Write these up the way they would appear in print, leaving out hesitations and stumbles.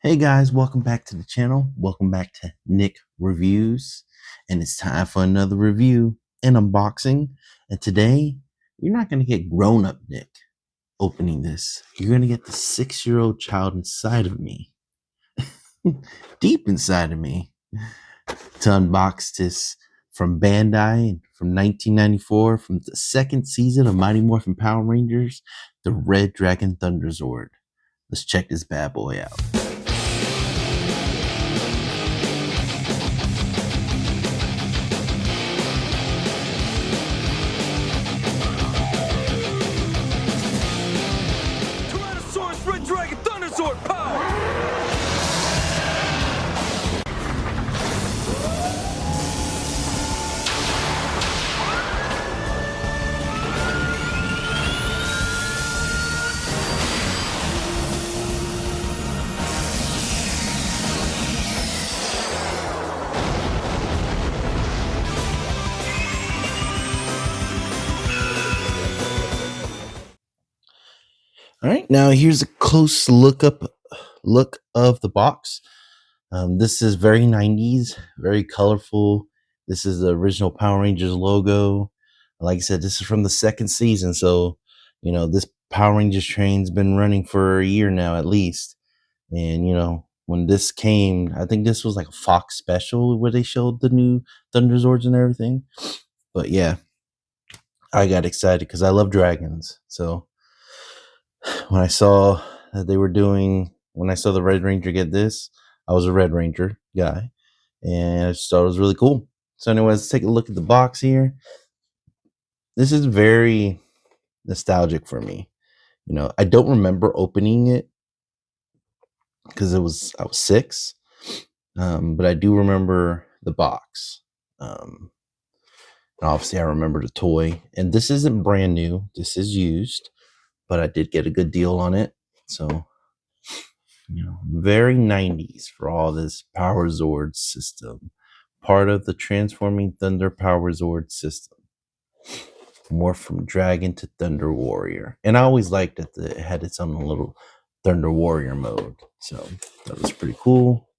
Hey guys, welcome back to the channel. Welcome back to Nick Reviews. And it's time for another review and unboxing. And today, you're not going to get grown-up Nick opening this. You're going to get the 6-year-old child inside of me. Deep inside of me. To unbox this from Bandai from 1994, from the second season of Mighty Morphin Power Rangers, the Red Dragon Thunderzord. Let's check this bad boy out. Red Dragon Thunderzord power! All right, now here's a close look of the box. This is very 90s, very colorful. This is the original Power Rangers logo. Like I said, this is from the second season, so you know this Power Rangers train's been running for a year now at least. And you know when this came, I think this was like a Fox special where they showed the new Thunderzords and everything. But yeah, I got excited because I love dragons. So when I saw that they were doing, when I saw the Red Ranger get this, I was a Red Ranger guy, and I just thought it was really cool. So anyways, let's take a look at the box here. This is very nostalgic for me. You know, I don't remember opening it because I was 6, but I do remember the box. And obviously, I remember the toy. And this isn't brand new. This is used, but I did get a good deal on it. So, you know, very 90s for all this Power Zord system. Part of the Transforming Thunder Power Zord system. More from Dragon to Thunder Warrior. And I always liked that it had its own little Thunder Warrior mode. So that was pretty cool.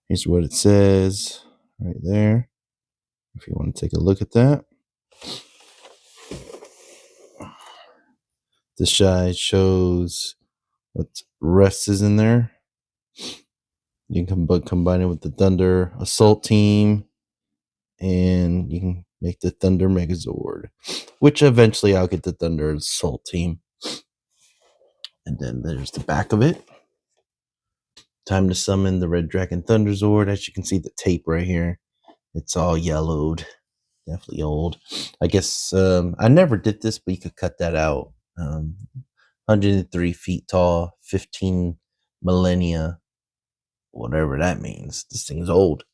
Here's what it says right there. If you want to take a look at that. This side shows what rest is in there. You can combine it with the Thunder Assault Team, and you can make the Thunder Megazord, which eventually I'll get the Thunder Assault Team. And then there's the back of it. Time to summon the Red Dragon Thunderzord. As you can see, the tape right here, it's all yellowed, definitely old. I guess I never did this, but you could cut that out. 103 feet tall, 15 millennia, whatever that means. This thing's old.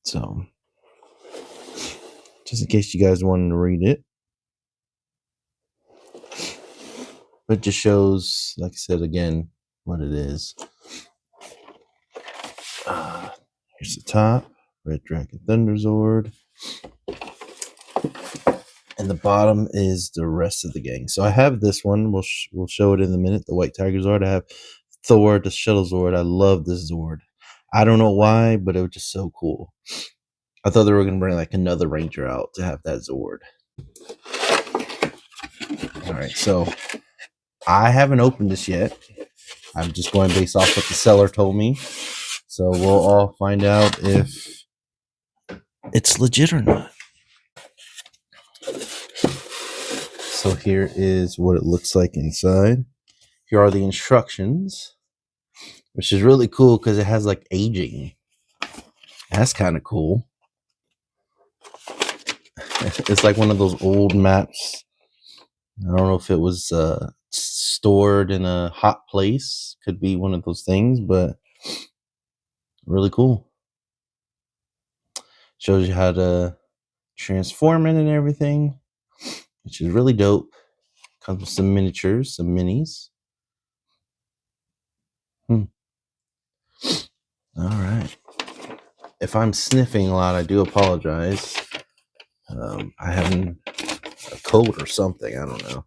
So, just in case you guys wanted to read it. But it just shows, like I said again, what it is. Here's the top, Red Dragon Thunderzord. And the bottom is the rest of the gang. So I have this one. We'll show it in a minute. The White Tiger Zord. I have Thor, the Shuttle Zord. I love this Zord. I don't know why, but it was just so cool. I thought they were going to bring like another Ranger out to have that Zord. All right, so I haven't opened this yet. I'm just going based off what the seller told me. So we'll all find out if it's legit or not. So here is what it looks like inside. Here are the instructions, which is really cool because it has like aging. That's kind of cool. It's like one of those old maps. I don't know if it was stored in a hot place. Could be one of those things, but really cool. Shows you how to transform it and everything, which is really dope. Comes with some miniatures, some minis. All right. If I'm sniffing a lot, I do apologize. I have a cold or something. I don't know.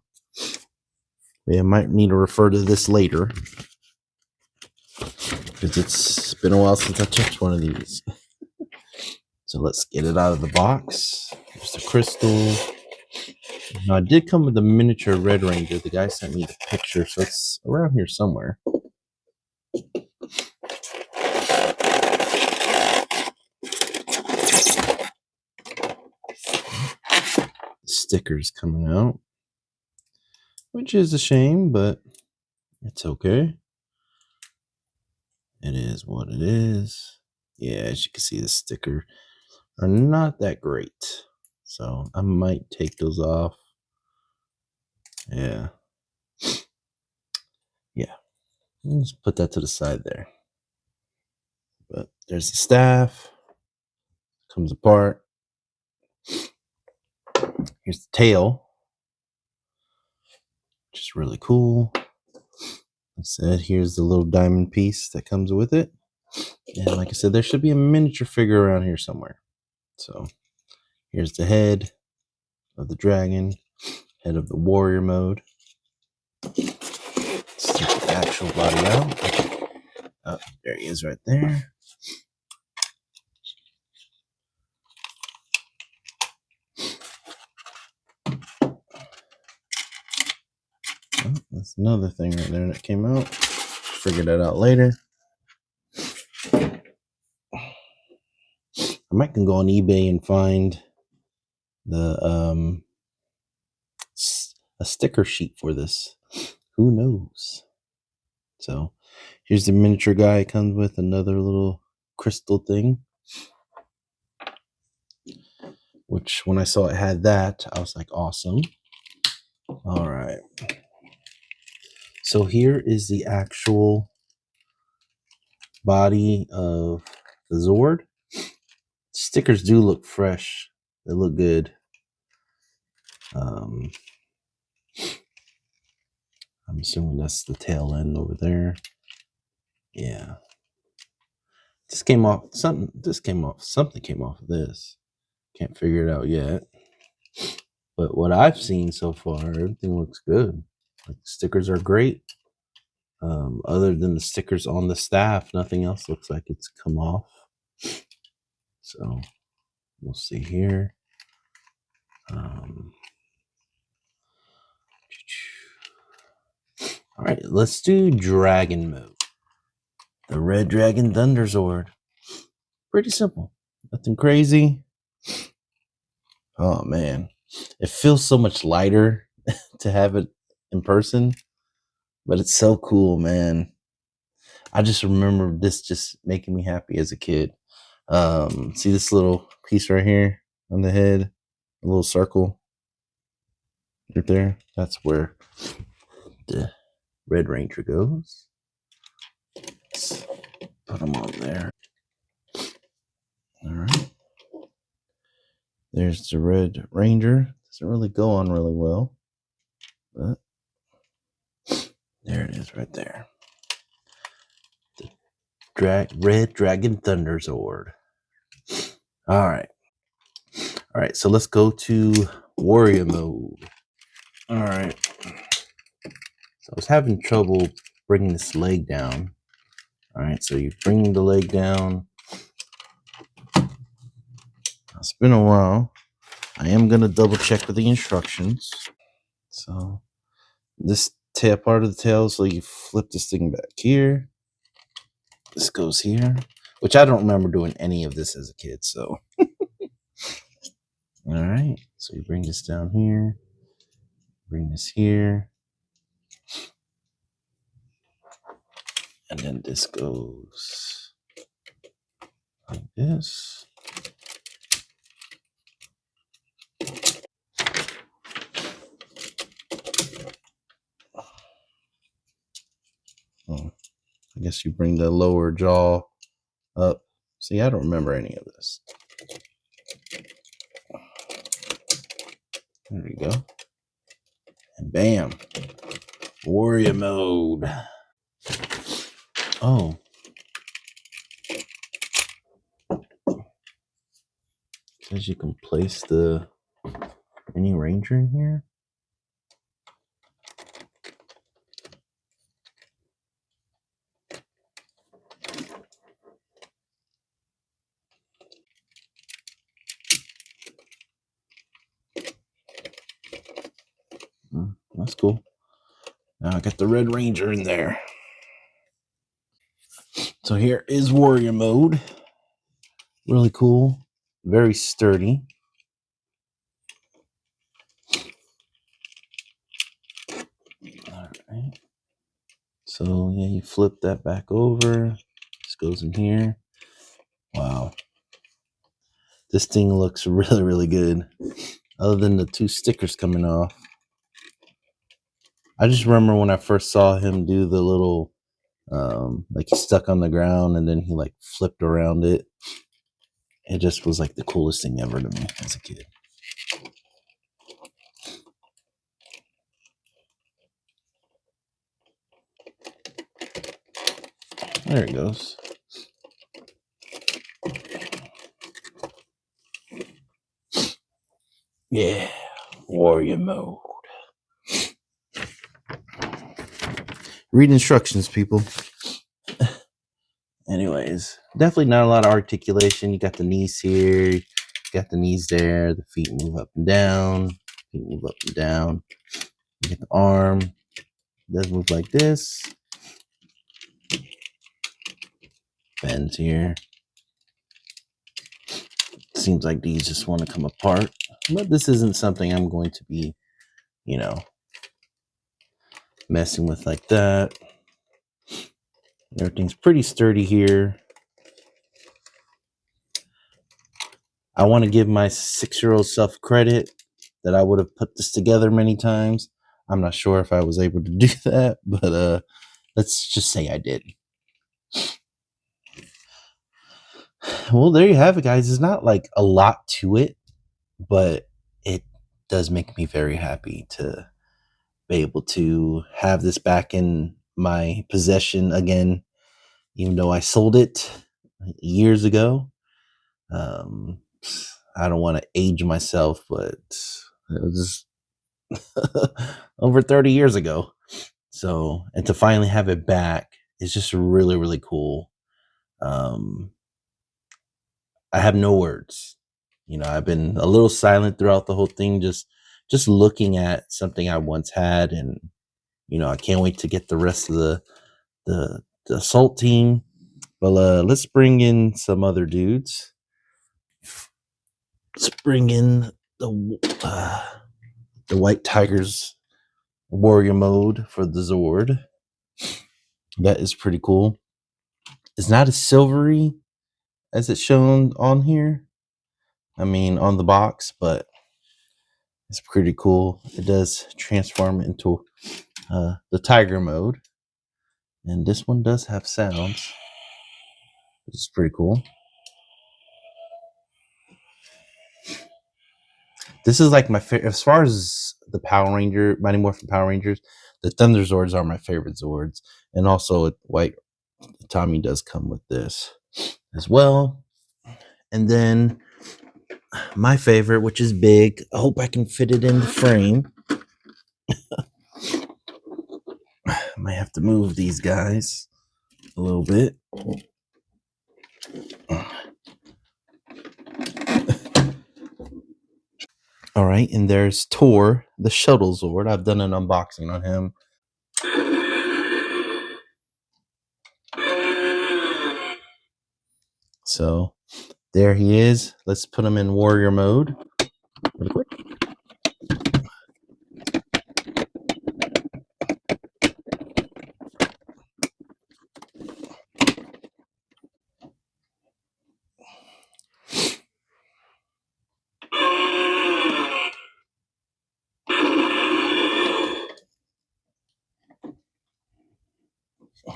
I might need to refer to this later because it's been a while since I touched one of these. So let's get it out of the box. Here's the crystal. Now, I did come with a miniature Red Ranger. The guy sent me the picture, so it's around here somewhere. Stickers coming out, which is a shame, but it's okay. It is what it is. Yeah, as you can see, the stickers are not that great. So I might take those off. Yeah. Yeah. Let's put that to the side there. But there's the staff. Comes apart. Here's the tail, which is really cool. Like I said, here's the little diamond piece that comes with it. And like I said, there should be a miniature figure around here somewhere. So here's the head of the dragon, head of the warrior mode. Let's take the actual body out. Oh, there he is right there. Oh, that's another thing right there that came out. Figure that out later. I might can go on eBay and find the a sticker sheet for this. Who knows? So here's the miniature guy. It comes with another little crystal thing, which when I saw it had that, I was like, awesome. All right. So here is the actual body of the Zord. Stickers do look fresh. They look good. I'm assuming that's the tail end over there. Yeah. This came off something. Something came off of this. Can't figure it out yet. But what I've seen so far, everything looks good. Like, stickers are great. Other than the stickers on the staff, nothing else looks like it's come off. So we'll see here. All right, let's do dragon mode. The Red Dragon Thunderzord. Pretty simple. Nothing crazy. Oh, man. It feels so much lighter to have it in person. But it's so cool, man. I just remember this just making me happy as a kid. See this little piece right here on the head? A little circle right there. That's where the Red Ranger goes. Let's put them on there. All right. There's the Red Ranger. Doesn't really go on really well, but there it is right there. The Red Dragon Thunderzord. All right. All right, so let's go to warrior mode. All right. So I was having trouble bringing this leg down. All right, so you bring the leg down. It's been a while. I am going to double check with the instructions. So this tail part of the tail, so you flip this thing back here. This goes here, which I don't remember doing any of this as a kid. So, all right. So you bring this down here, bring this here, and then this goes like this. Oh, I guess you bring the lower jaw up. See, I don't remember any of this. There we go. And bam. Warrior mode. Oh. Says you can place the mini ranger in here. that's cool. Now I got the Red Ranger in there. So here is Warrior Mode. Really cool. Very sturdy. All right. So yeah, you flip that back over. This goes in here. Wow. This thing looks really, really good. Other than the 2 stickers coming off. I just remember when I first saw him do the little, like he stuck on the ground and then he like flipped around it. It just was like the coolest thing ever to me as a kid. There it goes. Yeah, Warrior Mode. Read instructions, people. Anyways, definitely not a lot of articulation. You got the knees here, you got the knees there, the feet move up and down, feet move up and down. You get the arm, it does move like this. Bends here. Seems like these just want to come apart, but this isn't something I'm going to be, messing with like that. Everything's pretty sturdy here. I want to give my 6-year-old self credit that I would have put this together many times. I'm not sure if I was able to do that, but let's just say I did. Well, there you have it, guys. There's not like a lot to it, but it does make me very happy to be able to have this back in my possession again, even though I sold it years ago. I don't want to age myself, but it was over 30 years ago. So, and to finally have it back is just really, really cool. I have no words. I've been a little silent throughout the whole thing, just looking at something I once had, and I can't wait to get the rest of the assault team. But let's bring in some other dudes. Let's bring in the White Tigers Warrior Mode for the Zord. That is pretty cool. It's not as silvery as it's shown on here. I mean, on the box, but it's pretty cool. It does transform into the Tiger mode. And this one does have sounds. It's pretty cool. This is like my favorite. As far as the Mighty Morphin Power Rangers, the Thunderzords are my favorite Zords. And also, White Tommy does come with this as well. And then my favorite, which is big. I hope I can fit it in the frame. I might have to move these guys a little bit. All right, and there's Tor, the Shuttle Zord. I've done an unboxing on him. So there he is. Let's put him in warrior mode really quick.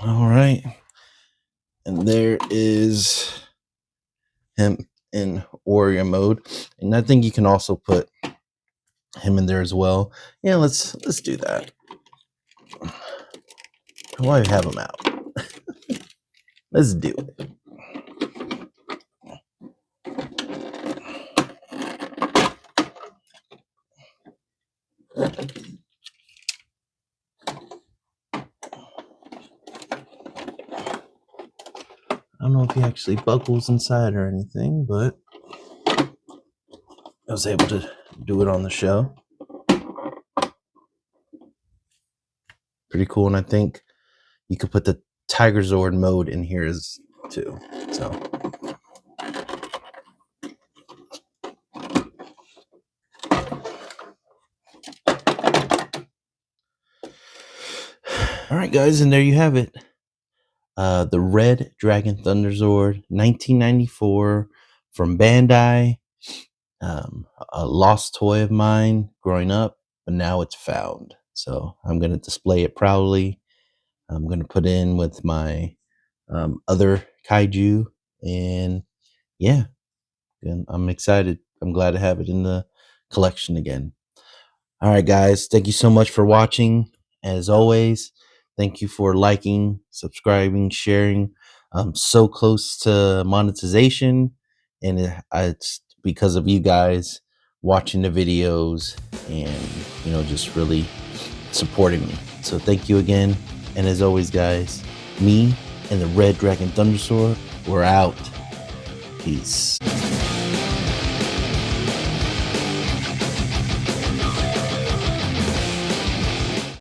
All right. And there is him in warrior mode. And I think you can also put him in there as well. Yeah, let's do that. Why have him out? Let's do it. I don't know if he actually buckles inside or anything, but I was able to do it on the show. pretty cool. And I think you could put the Tigerzord mode in here as too. So all right, guys, and there you have it. The Red Dragon Thunderzord, 1994, from Bandai. A lost toy of mine growing up, but now it's found. So I'm going to display it proudly. I'm going to put in with my other kaiju. And yeah, and I'm excited. I'm glad to have it in the collection again. All right, guys. Thank you so much for watching. As always, thank you for liking, subscribing, sharing. I'm so close to monetization, and it's because of you guys watching the videos and just really supporting me. So thank you again. And as always, guys, me and the Red Dragon Thunderzord, we're out. Peace.